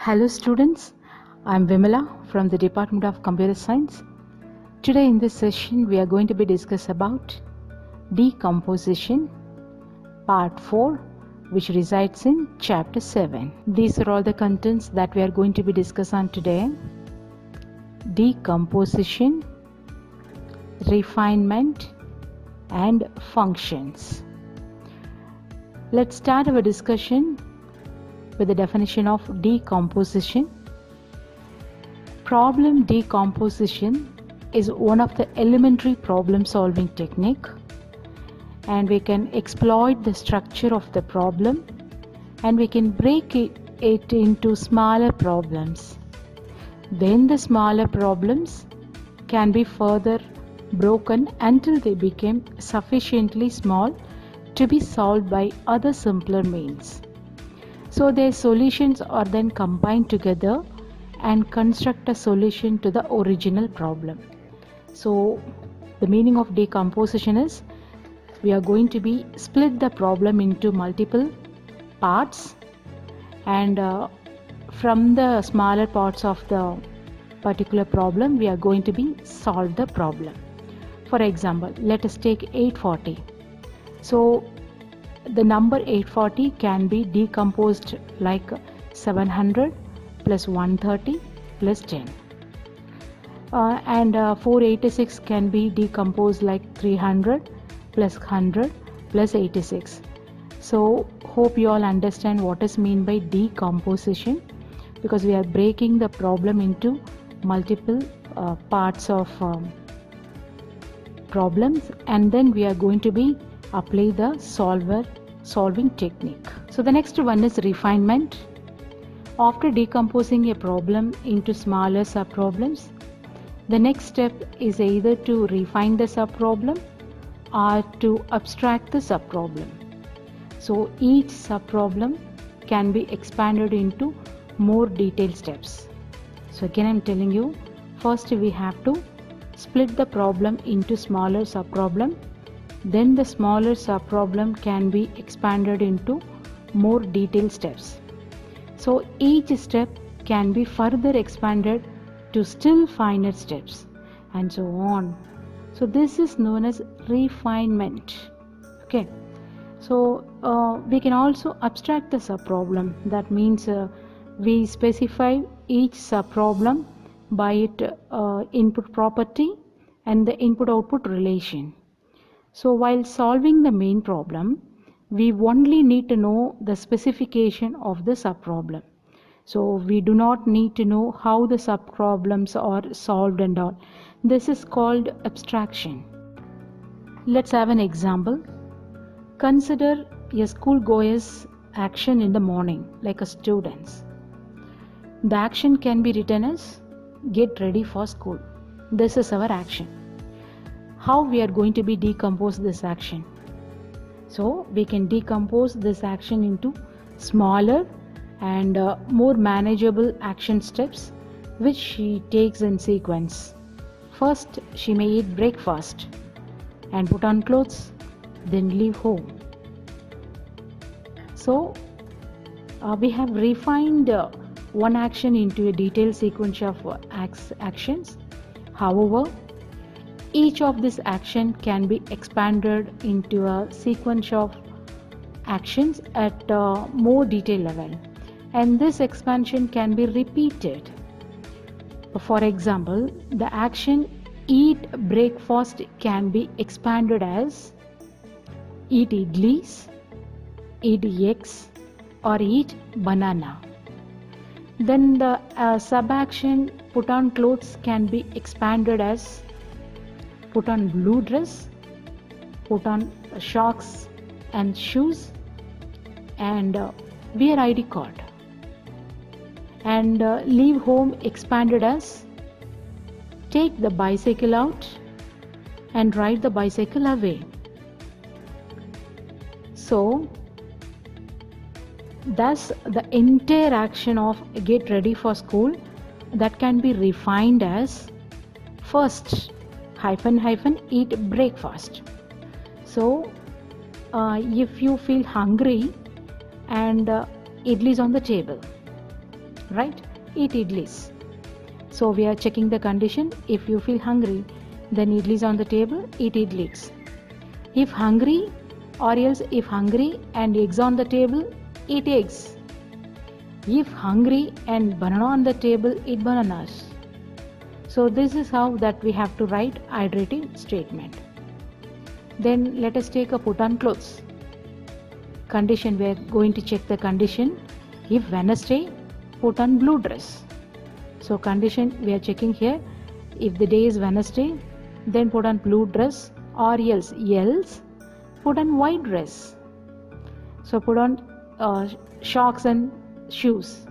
Hello students, I am Vimala from the Department of Computer Science. Today in this session we are going to be discuss about decomposition part 4 which resides in chapter 7. These are all the contents that we are going to be discuss on today. Decomposition, refinement and functions. Let's start our discussion with the definition of decomposition. Problem decomposition is one of the elementary problem solving technique, and we can exploit the structure of the problem and we can break it into smaller problems. Then the smaller problems can be further broken until they become sufficiently small to be solved by other simpler means. So their solutions are then combined together and construct a solution to the original problem. So the meaning of decomposition is we are going to be split the problem into multiple parts, and from the smaller parts of the particular problem we are going to be solve the problem. For example, let us take 840. So the number 840 can be decomposed like 700 plus 130 plus 10, and 486 can be decomposed like 300 plus 100 plus 86. So hope you all understand what is mean by decomposition, because we are breaking the problem into multiple parts of problems, and then we are going to be apply the solving technique. So the next one is refinement. After decomposing a problem into smaller subproblems, the next step is either to refine the subproblem or to abstract the subproblem. So each subproblem can be expanded into more detailed steps. So again I'm telling you, first we have to split the problem into smaller subproblem. Then the smaller subproblem can be expanded into more detailed steps. So each step can be further expanded to still finer steps, and so on. So this is known as refinement. Okay. So we can also abstract the subproblem. That means we specify each subproblem by its input property and the input-output relation. So while solving the main problem, we only need to know the specification of the subproblem. So we do not need to know how the subproblems are solved and all. This is called abstraction. Let's have an example. Consider a schoolgoer's action in the morning, like a student's. The action can be written as get ready for school. This is our action. How we are going to be decompose this action? So we can decompose this action into smaller and more manageable action steps which she takes in sequence. First, she may eat breakfast and put on clothes, then leave home. So we have refined one action into a detailed sequence of actions. However, each of this action can be expanded into a sequence of actions at a more detailed level, and this expansion can be repeated. For example, the action eat breakfast can be expanded as eat idlis, eat eggs, or eat banana. Then the sub-action put on clothes can be expanded as put on blue dress, put on socks and shoes, and wear ID card. And leave home expanded as take the bicycle out and ride the bicycle away. So thus the entire action of get ready for school that can be refined as first eat breakfast. So if you feel hungry and idli is on the table, right? Eat idlis. So we are checking the condition. If you feel hungry, then idlis on the table, eat idlis. If hungry, or else if hungry and eggs on the table, eat eggs. If hungry and banana on the table, eat bananas. So this is how that we have to write iterative statement. Then let us take a put on clothes. Condition, we are going to check the condition. If Wednesday, put on blue dress. So condition we are checking here. If the day is Wednesday, then put on blue dress, or else put on white dress. So put on socks and shoes,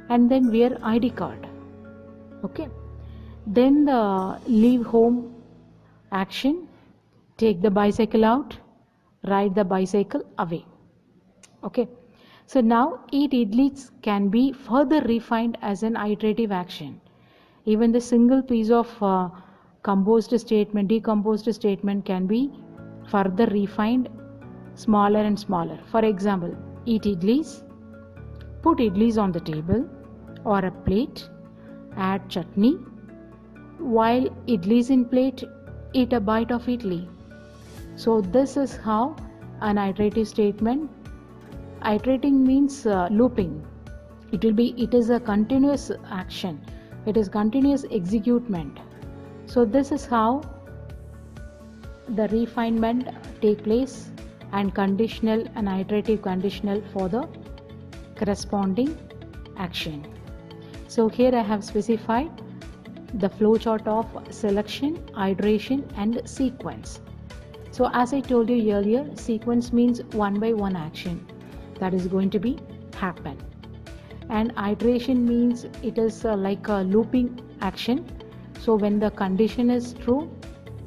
and then wear ID card. Okay. Then the leave home action, take the bicycle out, ride the bicycle away. Okay. So now eat idlis can be further refined as an iterative action. Even the single piece of decomposed statement can be further refined, smaller and smaller. For example, eat idlis, put idlis on the table or a plate, add chutney. While idlis in plate, eat a bite of idli. So this is how an iterative statement. Iterating means looping. It is a continuous action. It is continuous execution. So this is how the refinement take place, and conditional and iterative conditional for the corresponding action. So here I have specified the flowchart of selection, iteration and sequence. So as I told you earlier, sequence means one by one action that is going to be happen, and iteration means it is like a looping action. So when the condition is true,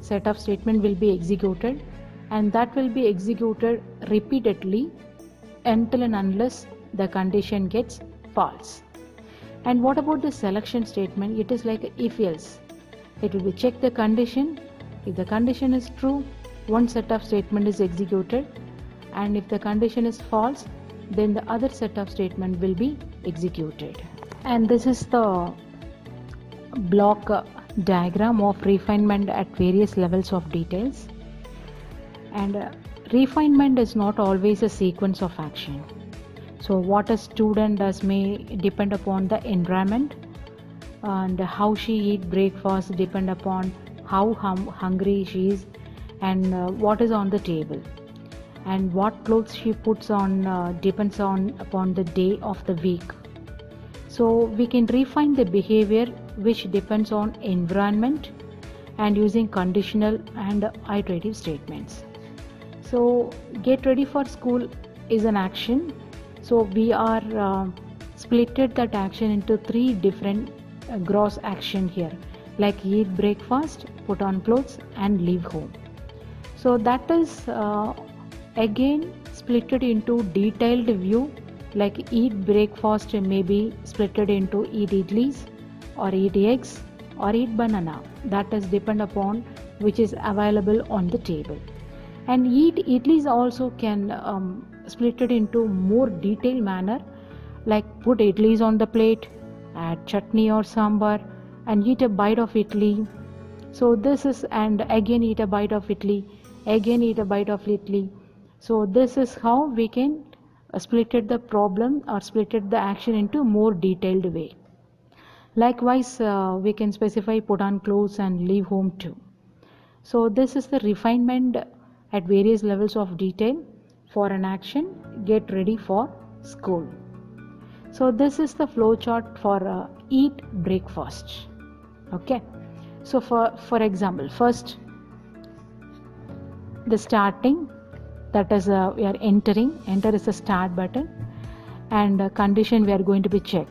set of statement will be executed, and that will be executed repeatedly until and unless the condition gets false. And what about the selection statement? It is like if else. It will be check the condition. If the condition is true, one set of statement is executed, and if the condition is false, then the other set of statement will be executed. And this is the block diagram of refinement at various levels of details. And refinement is not always a sequence of action. So what a student does may depend upon the environment, and how she eat breakfast depend upon how hungry she is, and what is on the table, and what clothes she puts on depends upon the day of the week. So we can refine the behavior which depends on environment and using conditional and iterative statements. So get ready for school is an action. So we are splitted that action into three different gross action here, like eat breakfast, put on clothes and leave home. So that is again splitted into detailed view, like eat breakfast may be splitted into eat idlis or eat eggs or eat banana. That is depend upon which is available on the table. And eat idlis also can split it into more detailed manner, like put idlis on the plate, add chutney or sambar and eat a bite of idli. So this is, and again eat a bite of idli, again eat a bite of idli. So this is how we can split it the problem or split it the action into more detailed way. Likewise we can specify put on clothes and leave home too. So this is the refinement at various levels of detail for an action, get ready for school. So this is the flow chart for eat breakfast. Okay. So for example, first the starting, that is we are entering. Enter is the start button, and condition we are going to be check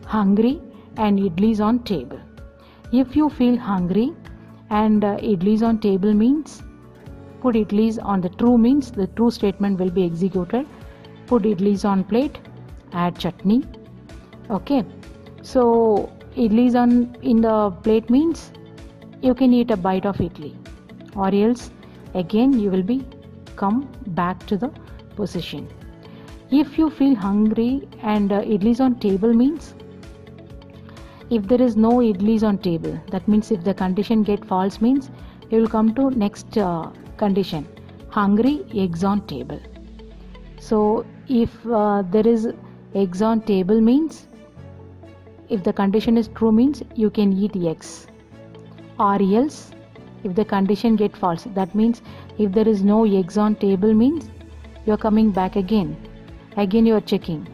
hungry and idlis on table. If you feel hungry and idlis on table means put idlis on the true, means the true statement will be executed. Put idlis on plate, add chutney. Okay, so idlis on in the plate means you can eat a bite of idli, or else again you will be come back to the position. If you feel hungry and idlis on table means, if there is no idlis on table, that means if the condition get false means you will come to next condition, hungry, eggs on table. So if there is eggs on table means, if the condition is true means you can eat eggs. Or else if the condition get false, that means if there is no eggs on table means you are coming back again you are checking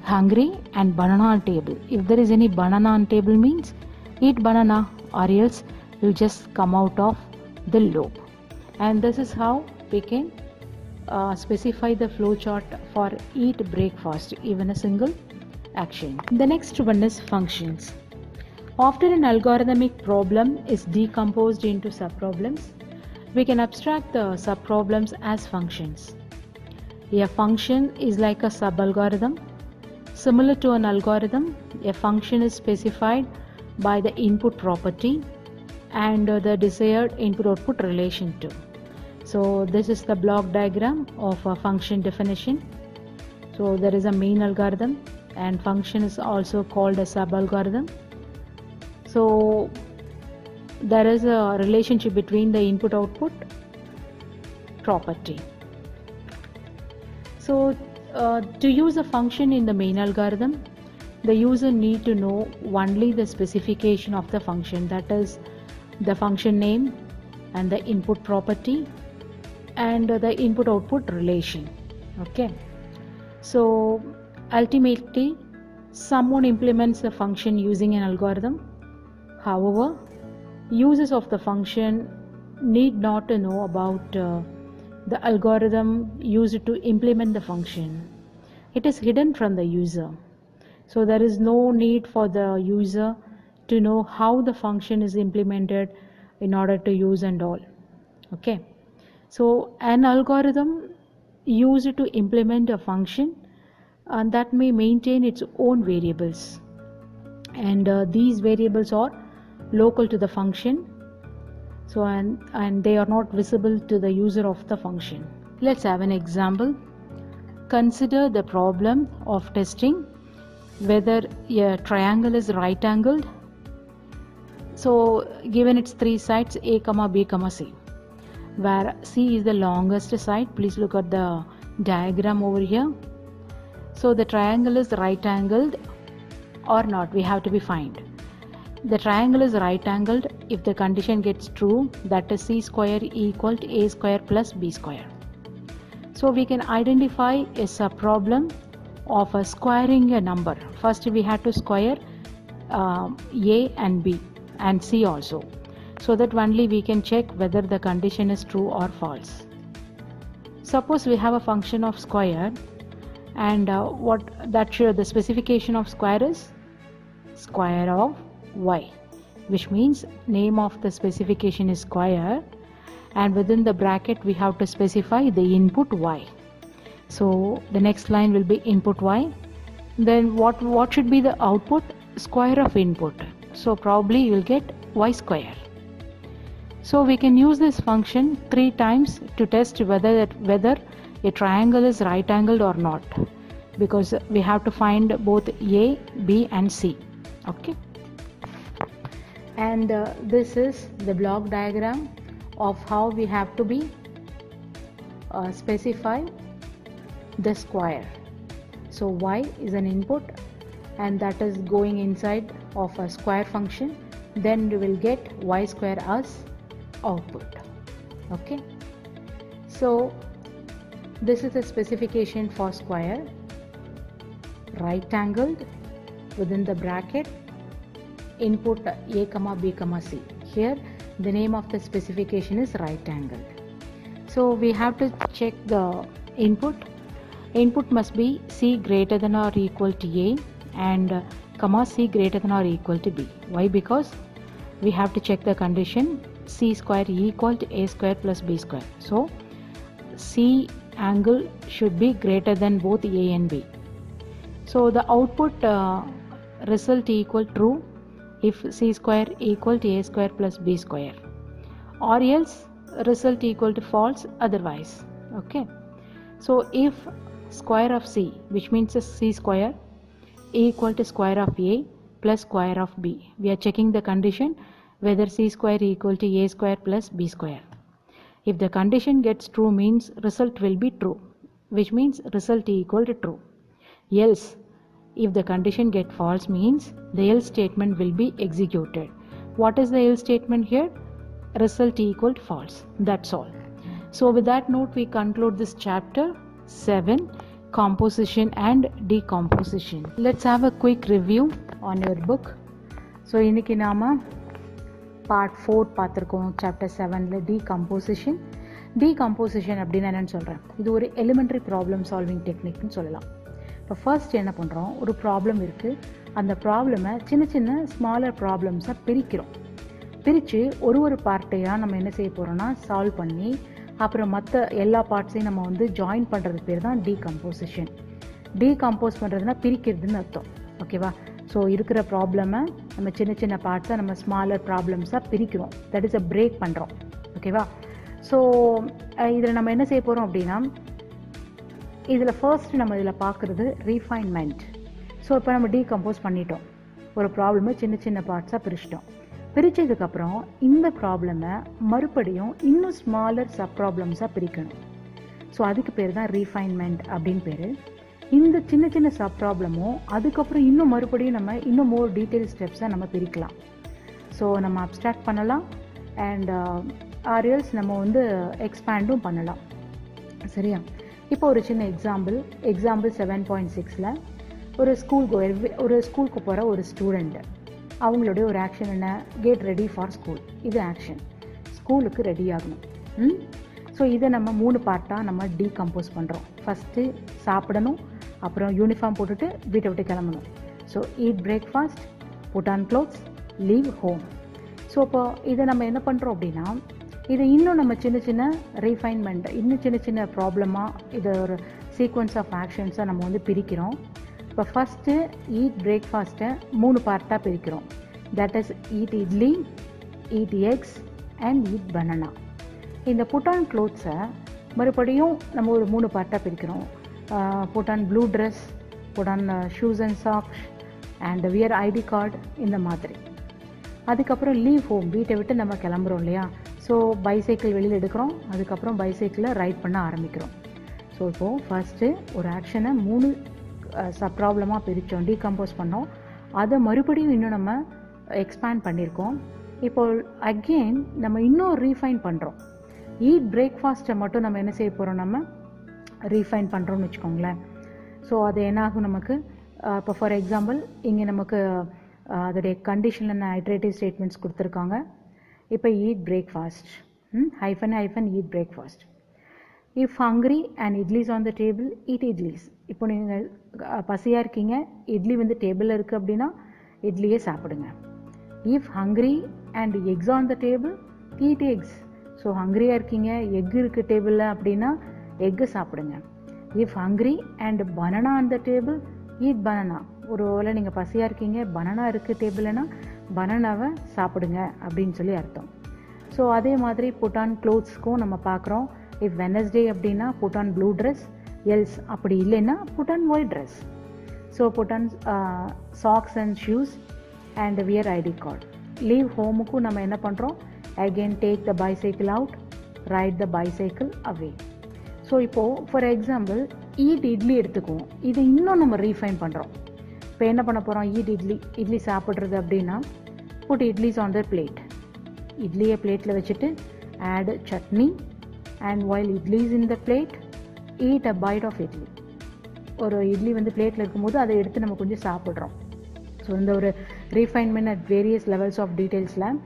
hungry and banana on table. If there is any banana on table means eat banana, or else you just come out of the loop. And this is how we can specify the flow chart for eat breakfast, even a single action. The next one is functions. After an algorithmic problem is decomposed into subproblems, we can abstract the subproblems as functions. A function is like a subalgorithm. Similar to an algorithm, a function is specified by the input property and the desired input-output relation to. So this is the block diagram of a function definition. So there is a main algorithm and function is also called a subalgorithm. So there is a relationship between the input-output property. So to use a function in the main algorithm, the user need to know only the specification of the function, that is the function name and the input property and the input output relation. Okay, so ultimately someone implements a function using an algorithm. However, users of the function need not to know about the algorithm used to implement the function. It is hidden from the user. So there is no need for the user to know how the function is implemented in order to use and all. Okay. So an algorithm used to implement a function and that may maintain its own variables. And these variables are local to the function. So and they are not visible to the user of the function. Let's have an example. Consider the problem of testing whether a triangle is right angled. So given its three sides A, B, C, where C is the longest side. Please look at the diagram over here. So the triangle is right angled or not, we have to be find. The triangle is right angled if the condition gets true, that is C square equal to A square plus B square. So we can identify a subproblem of a squaring a number. First we have to square A and B and C also, so that only we can check whether the condition is true or false. Suppose we have a function of square and the specification of square is square of y, which means name of the specification is square and within the bracket we have to specify the input y. So the next line will be input y. Then what should be the output? Square of input. So probably you will get y square. So we can use this function 3 times to test whether a triangle is right angled or not, because we have to find both A, B and C. Okay. And this is the block diagram of how we have to be specify the square. So y is an input and that is going inside of a square function, then we will get y square as output. Okay, so this is the specification for square, right angled, within the bracket input A, B, C. Here the name of the specification is right angled. So we have to check the input. Input must be C greater than or equal to A and C greater than or equal to B. Why? Because we have to check the condition C square equal to A square plus B square. So C angle should be greater than both A and B. So the output result equal true if C square equal to A square plus B square, or else result equal to false otherwise. Okay, so if square of c, which means c square, equal to square of a plus square of b. We are checking the condition whether c square equal to a square plus b square. If the condition gets true means result will be true, which means result equal to true. Else, if the condition get false means the else statement will be executed. What is the else statement here? Result equal to false. That's all. So with that note we conclude this chapter 7, composition and decomposition. Let's have a quick review on your book. So இன்னைக்கு நாம part 4 பார்த்திருக்கோம் chapter 7ல decomposition. Decomposition அப்படின்னா என்னன்னு சொல்றேன். இது ஒரு elementary problem solving technique னு சொல்லலாம். இப்போ ஃபர்ஸ்ட் என்ன பண்ணுறோம், ஒரு ப்ராப்ளம் இருக்குது, அந்த ப்ராப்ளமை சின்ன சின்ன ஸ்மாலர் ப்ராப்ளம்ஸாக பிரித்து ஒரு பார்ட்டையாக நம்ம என்ன செய்ய போகிறோம்னா சால்வ் பண்ணி அப்புறம் மற்ற எல்லா பார்ட்ஸையும் நம்ம வந்து ஜாயின் பண்ணுறது பேர் தான் டீகம்போசிஷன். டீகம்போஸ் பண்ணுறதுனா பிரிக்கிறதுன்னு அர்த்தம். ஓகேவா? ஸோ இருக்கிற ப்ராப்ளமை நம்ம சின்ன சின்ன பார்ட்ஸாக நம்ம ஸ்மாலர் ப்ராப்ளம்ஸாக பிரிக்கிறோம். தட் இஸ் அ பிரேக் பண்ணுறோம். ஓகேவா? ஸோ இதில் நம்ம என்ன செய்ய போகிறோம் அப்படின்னா, இதில் ஃபர்ஸ்ட் நம்ம இதில் பார்க்குறது ரீஃபைன்மெண்ட். ஸோ இப்போ நம்ம டீகம்போஸ் பண்ணிட்டோம், ஒரு ப்ராப்ளமை சின்ன சின்ன பார்ட்ஸாக பிரித்ததுக்கப்புறம் இந்த ப்ராப்ளமை மறுபடியும் இன்னும் ஸ்மாலர் சப் ப்ராப்ளம்ஸாக பிரிக்கணும். ஸோ அதுக்கு பேர் தான் ரீஃபைன்மெண்ட் அப்படின்னு பேர். இந்த சின்ன சின்ன சப் ப்ராப்ளமும் அதுக்கப்புறம் இன்னும் மறுபடியும் நம்ம இன்னும் மோர் டீட்டெயில் ஸ்டெப்ஸாக நம்ம பிரிக்கலாம். ஸோ நம்ம அப்ஸ்ட்ராக்ட் பண்ணலாம் அண்ட் ஆர்எல்ஸ் நம்ம வந்து எக்ஸ்பேண்டும் பண்ணலாம். சரியா? இப்போ ஒரு சின்ன எக்ஸாம்பிள் 7.6ல் ஒரு ஸ்கூலுக்கு போகிற ஒரு ஸ்டூடெண்ட், அவங்களுடைய ஒரு ஆக்ஷன் என்ன, கெட் ரெடி ஃபார் ஸ்கூல். இது ஆக்ஷன், ஸ்கூலுக்கு ரெடி ஆகணும். ஸோ இதை நம்ம 3 பார்ட்டாக நம்ம டீகம்போஸ் பண்ணுறோம். ஃபஸ்ட்டு சாப்பிடணும், அப்புறம் யூனிஃபார்ம் போட்டுட்டு வீட்டை விட்டு கிளம்பணும். So eat breakfast, put on clothes, leave home. So இப்போ இதை நம்ம என்ன பண்ணுறோம் அப்படின்னா, இதை இன்னும் நம்ம சின்ன சின்ன ரீஃபைன்மெண்ட், இன்னும் சின்ன சின்ன ப்ராப்ளமாக இதை ஒரு சீக்வன்ஸ் ஆஃப் ஆக்ஷன்ஸாக நம்ம வந்து பிரிக்கிறோம். இப்போ ஃபஸ்ட்டு ஈட் பிரேக்ஃபாஸ்ட்டை 3 பார்ட்டாக பிரிக்கிறோம். That is eat idli, eat eggs and eat banana. இந்த புட் ஆன் க்ளோத்ஸை மறுபடியும் நம்ம ஒரு 3 பார்ட்டாக பிரிக்கிறோம். Put on blue dress, put on shoes and socks and wear ID card, இந்த மாதிரி. அதுக்கப்புறம் லீவ் ஹோம், வீட்டை விட்டு நம்ம கிளம்புறோம் இல்லையா? ஸோ பைசைக்கிள் வெளியில் எடுக்கிறோம், அதுக்கப்புறம் பைசைக்கிளில் ரைட் பண்ண ஆரம்பிக்கிறோம். ஸோ இப்போது ஃபஸ்ட்டு ஒரு ஆக்ஷனை 3 சப் ப்ராப்ளமாக பிரித்தோம், டீகம்போஸ் பண்ணோம். அதை மறுபடியும் இன்னும் நம்ம எக்ஸ்பேண்ட் பண்ணியிருக்கோம். இப்போ அகெயின் நம்ம இன்னும் ரீஃபைன் பண்ணுறோம். ஈட் பிரேக்ஃபாஸ்ட்டை மட்டும் நம்ம என்ன செய்ய போகிறோம், நம்ம ரீஃபைன் பண்ணுறோம்னு வச்சுக்கோங்களேன். ஸோ அது என்னாகும் நமக்கு, இப்போ ஃபார் எக்ஸாம்பிள் இங்கே நமக்கு அதோடைய கண்டிஷனில் ஐட்ரேட்டிவ் ஸ்டேட்மெண்ட்ஸ் கொடுத்துருக்காங்க. இப்போ eat breakfast, hyphen eat breakfast. If hungry and idlis on the table, eat idlis. இப்போ நீங்கள் பசியாக இருக்கீங்க, இட்லி வந்து டேபிளில் இருக்குது அப்படின்னா இட்லியே சாப்பிடுங்க. If hungry and eggs on the table, eat eggs. So ஹங்க்ரியாக இருக்கீங்க, எக் இருக்குது டேபிளில் அப்படின்னா எக்கு சாப்பிடுங்க. If hungry and banana on the table, eat banana. ஒரு வேளை நீங்கள் பசியாக இருக்கீங்க, பனானா இருக்குது டேபிள்னா பனானாவை சாப்பிடுங்க அப்படின்னு சொல்லி அர்த்தம். ஸோ அதே மாதிரி புட் ஆன் க்ளோத்ஸ்க்கும் நம்ம பார்க்குறோம். இஃப் வெனஸ்டே அப்படின்னா put on blue dress, else அப்படி இல்லைன்னா put on white dress. So put on socks and shoes and wear ID card. Leave ஹோமுக்கும் நம்ம என்ன பண்ணுறோம், again take the bicycle out, ride the bicycle away. So இப்போது for example eat idli எடுத்துக்குவோம். இது இன்னும் நம்ம ரீஃபைன் பண்ணுறோம். இப்போ என்ன பண்ண போகிறோம், ஈட் இட்லி சாப்பிட்றது அப்படின்னா put idlis on the plate. இட்லியை பிளேட்டில் வச்சுட்டு add chutney and while idlis in the plate, eat a bite of idli. ஒரு இட்லி வந்து பிளேட்டில் இருக்கும்போது அதை எடுத்து நம்ம கொஞ்சம் சாப்பிட்றோம். ஸோ இந்த ஒரு refinement at various levels of டீட்டெயில்ஸில்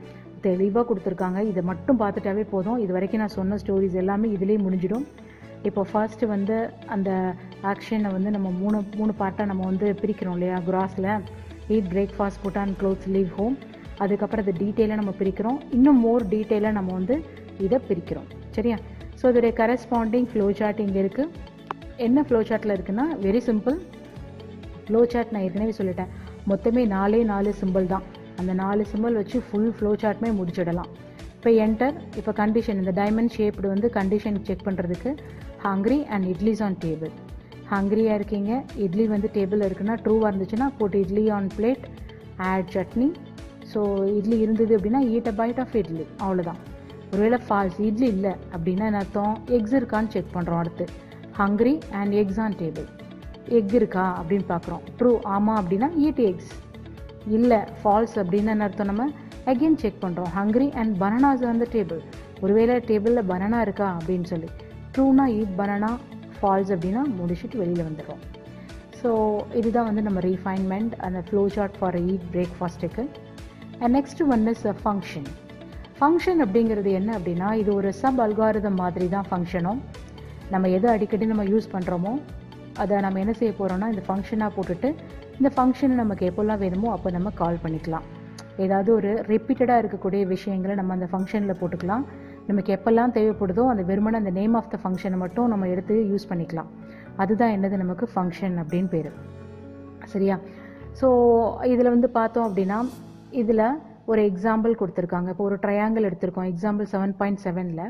தெளிவாக கொடுத்துருக்காங்க. இதை மட்டும் பார்த்துட்டாவே போதும். இது வரைக்கும் நான் சொன்ன ஸ்டோரிஸ் எல்லாமே இதிலே முடிஞ்சிடும். இப்போ ஃபர்ஸ்ட்டு வந்து அந்த ஆக்ஷனை வந்து நம்ம 3 பார்ட்டாக நம்ம வந்து பிரிக்கிறோம் இல்லையா, கிராஸில் eat breakfast, put on clothes, leave home. அதுக்கப்புறம் அதை டீட்டெயிலாக நம்ம பிரிக்கிறோம், இன்னும் மோர் டீட்டெயிலாக நம்ம வந்து இதை பிரிக்கிறோம். சரியா? ஸோ இதோடைய கரஸ்பாண்டிங் ஃப்ளோ சார்ட் இங்கே இருக்குது. என்ன ஃப்ளோ சார்ட்டில் இருக்குன்னா, வெரி சிம்பிள் ஃப்ளோ சார்ட். நான் ஏற்கனவே சொல்லிட்டேன், மொத்தமே 4 சிம்பிள் தான். அந்த 4 சிம்பிள் வச்சு ஃபுல் ஃப்ளோ சார்ட்டுமே முடிச்சிடலாம். இப்போ என்டர், இப்போ கண்டிஷன், இந்த டைமண்ட் ஷேப்டு வந்து கண்டிஷன் செக் பண்ணுறதுக்கு hungry and idlis on table. ஹங்கிரியாக இருக்கீங்க, இட்லி வந்து டேபிளில் இருக்குன்னா ட்ரூவாக இருந்துச்சுன்னா போட்டு idli on plate, add chutney. So idli இருந்தது அப்படின்னா eat a bite of idli, அவ்வளோதான். ஒருவேளை ஃபால்ஸ், இட்லி இல்லை அப்படின்னா என்ன அர்த்தம், எக்ஸ் இருக்கான்னு செக் பண்ணுறோம். அடுத்து hungry and eggs on table, egg இருக்கா அப்படின்னு பார்க்குறோம். ட்ரூ, ஆமாம் அப்படின்னா ஈட் எக்ஸ். இல்லை ஃபால்ஸ் அப்படின்னு என்ன அர்த்தம், நம்ம அகெயின் செக் பண்ணுறோம். Hungry and bananas on the table, ஒருவேளை டேபிளில் பனானா இருக்கா அப்படின்னு சொல்லி. ட்ரூனா ஈட் பனானா, ஃபால்ஸ் அப்படின்னா முடிச்சுட்டு வெளியில் வந்துடுறோம். ஸோ இதுதான் வந்து நம்ம ரீஃபைன்மெண்ட் அந்த ஃப்ளோ சார்ட் ஃபார் ஈட் பிரேக்ஃபாஸ்ட்டுக்கு. And next one is a function. Function அப்படிங்கிறது என்ன அப்படின்னா, இது ஒரு சப் அல்காரிதம் மாதிரி தான் ஃபங்க்ஷனும். நம்ம எதை அடிக்கடி நம்ம யூஸ் பண்ணுறோமோ அதை நம்ம என்ன செய்ய போகிறோம்னா இந்த ஃபங்க்ஷனாக போட்டுட்டு இந்த ஃபங்க்ஷனை நமக்கு எப்போல்லாம் வேணுமோ அப்போ நம்ம கால் பண்ணிக்கலாம். ஏதாவது ஒரு ரிப்பீட்டடாக இருக்கக்கூடிய விஷயங்களை நம்ம அந்த ஃபங்க்ஷனில் போட்டுக்கலாம். நமக்கு எப்போல்லாம் தேவைப்படுதோ அந்த வெறுமனை அந்த நேம் ஆஃப் த ஃபங்க்ஷனை மட்டும் நம்ம எடுத்து யூஸ் பண்ணிக்கலாம். அதுதான் என்னது, நமக்கு ஃபங்க்ஷன் அப்படின்னு பேர். சரியா? ஸோ இதில் வந்து பார்த்தோம் அப்படின்னா இதில் ஒரு எக்ஸாம்பிள் கொடுத்துருக்காங்க. இப்போ ஒரு ட்ரையாங்கிள் எடுத்திருக்கோம். எக்ஸாம்பிள் 7.7ல்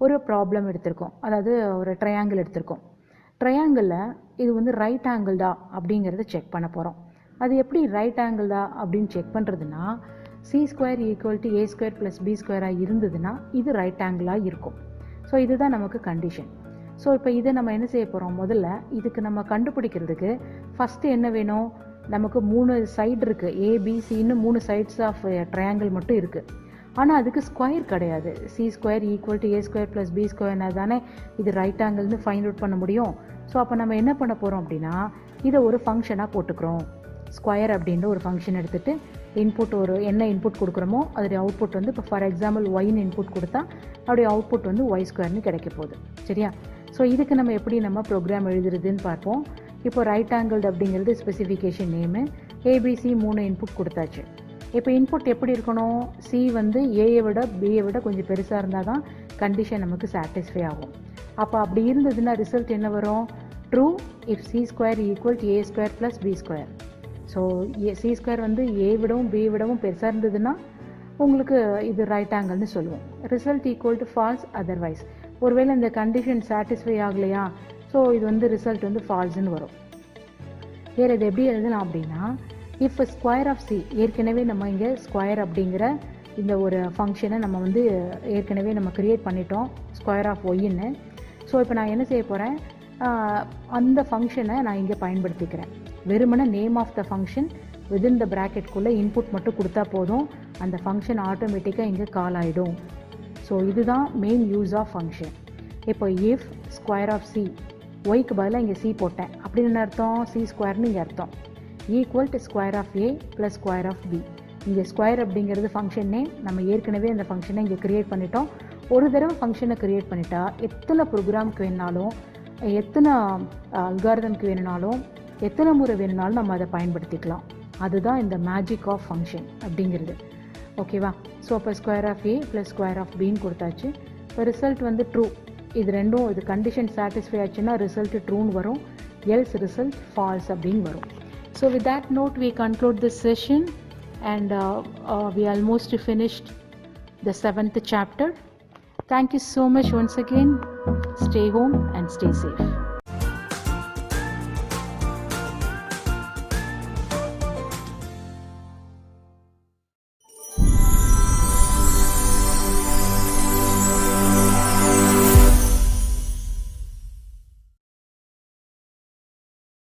ஒரு ப்ராப்ளம் எடுத்திருக்கோம். அதாவது ஒரு ட்ரையாங்கிள் எடுத்திருக்கோம். ட்ரையாங்கிளில் இது வந்து ரைட் ஆங்கிள்டா அப்படிங்கிறத செக் பண்ண போகிறோம். அது எப்படி ரைட் ஆங்கிள்டா அப்படின்னு செக் பண்ணுறதுன்னா, C square equal to A square plus B ஸ்கொயராக இருந்ததுன்னா இது ரைட் ஆங்கிளாக இருக்கும். ஸோ இதுதான் நமக்கு கண்டிஷன். ஸோ இப்போ இதை நம்ம என்ன செய்ய போகிறோம், முதல்ல இதுக்கு நம்ம கண்டுபிடிக்கிறதுக்கு ஃபஸ்ட்டு என்ன வேணும், நமக்கு 3 சைடு இருக்குது, ஏபிசின்னு 3 சைட்ஸ் ஆஃப் ட்ரையாங்கிள் மட்டும் இருக்குது. ஆனால் அதுக்கு ஸ்கொயர் கிடையாது. C square equal to A square plus B ஸ்கொயர்னா தானே இது ரைட் ஆங்கிள்னு ஃபைண்ட் அவுட் பண்ண முடியும். ஸோ அப்போ நம்ம என்ன பண்ண போகிறோம் அப்படின்னா இதை ஒரு ஃபங்க்ஷனாக போட்டுக்கிறோம். ஸ்கொயர் அப்படின்ற ஒரு ஃபங்க்ஷன் எடுத்துகிட்டு இன்புட் ஒரு என்ன இன்புட் கொடுக்குறோமோ அதோடைய அவுட்புட் வந்து இப்போ ஃபார் எக்ஸாம்பிள் ஒய்னு இன்புட் கொடுத்தா அதோடைய அவுட்புட் வந்து ஒய் ஸ்கொயர்னு கிடைக்க போகுது. சரியா? ஸோ இதுக்கு நம்ம எப்படி நம்ம ப்ரோக்ராம் எழுதுறதுன்னு பார்ப்போம். இப்போ ரைட் ஆங்கிள் அப்படிங்கிறது ஸ்பெசிஃபிகேஷன் நேமு, ஏபிசி 3 இன்புட் கொடுத்தாச்சு. இப்போ இன்புட் எப்படி இருக்கணும், சி வந்து ஏயை விட பியை விட கொஞ்சம் பெருசாக இருந்தால் தான் கண்டிஷன் நமக்கு சாட்டிஸ்ஃபை ஆகும். அப்போ அப்படி இருந்ததுன்னா ரிசல்ட் என்ன வரும், true if C square equal to A square plus B square. So C square வந்து ஏ விடவும் பி விடவும் பெருசாக இருந்ததுன்னா உங்களுக்கு இது ரைட் ஆங்கிள்னு சொல்லுவோம். Result equal to false otherwise. ஒருவேளை இந்த கண்டிஷன் சாட்டிஸ்ஃபை ஆகலையா, ஸோ இது வந்து ரிசல்ட் வந்து ஃபால்ஸ்ன்னு வரும். வேறு இது எப்படி எழுதலாம் அப்படின்னா, இஃப் ஸ்கொயர் ஆஃப் சி, ஏற்கனவே நம்ம இங்கே ஸ்கொயர் அப்படிங்கிற இந்த ஒரு ஃபங்க்ஷனை நம்ம வந்து ஏற்கனவே நம்ம க்ரியேட் பண்ணிட்டோம், ஸ்கொயர் ஆஃப் ஒய்ன்னு. ஸோ இப்போ நான் என்ன செய்ய போகிறேன், அந்த ஃபங்க்ஷனை நான் இங்கே பயன்படுத்திக்கிறேன். வெறுமனே name of the function within the ப்ராக்கெட்குள்ளே இன்புட் மட்டும் கொடுத்தா போதும், அந்த ஃபங்க்ஷன் ஆட்டோமேட்டிக்காக இங்கே கால் ஆகிடும். ஸோ இதுதான் மெயின் யூஸ் ஆஃப் ஃபங்க்ஷன். இப்போ இஃப் ஸ்கொயர் ஆஃப் சி, ஒய்க்கு பதிலாக இங்கே சி போட்டேன் அப்படின்னு அர்த்தம், சி ஸ்கொயர்னு இங்கே அர்த்தம், equal to square of A plus square of B. இங்கே ஸ்கொயர் அப்படிங்கிறது ஃபங்க்ஷன் நேம், நம்ம ஏற்கனவே அந்த ஃபங்க்ஷனை இங்கே க்ரியேட் பண்ணிட்டோம். ஒரு தடவை ஃபங்க்ஷனை க்ரியேட் பண்ணிட்டா எத்தனை ப்ரோக்ராமுக்கு வேணுனாலும், எத்தனை அல்காரிதம்க்கு வேணுனாலும், எத்தனை முறை வேணுனாலும் நம்ம அதை பயன்படுத்திக்கலாம். அதுதான் இந்த மேஜிக் ஆஃப் ஃபங்க்ஷன் அப்படிங்கிறது. ஓகேவா? ஸோ அப்போ square of A plus square of பின்னு கொடுத்தாச்சு. இப்போ ரிசல்ட் வந்து ட்ரூ. இது ரெண்டும், இது கண்டிஷன் சாட்டிஸ்ஃபை ஆச்சுன்னா ரிசல்ட் ட்ரூன்னு வரும், எல்ஸ் ரிசல்ட் ஃபால்ஸ் அப்படின்னு வரும். So with that note we conclude this session and we almost finished the 7th chapter. Thank you so much once again. Stay home and stay safe.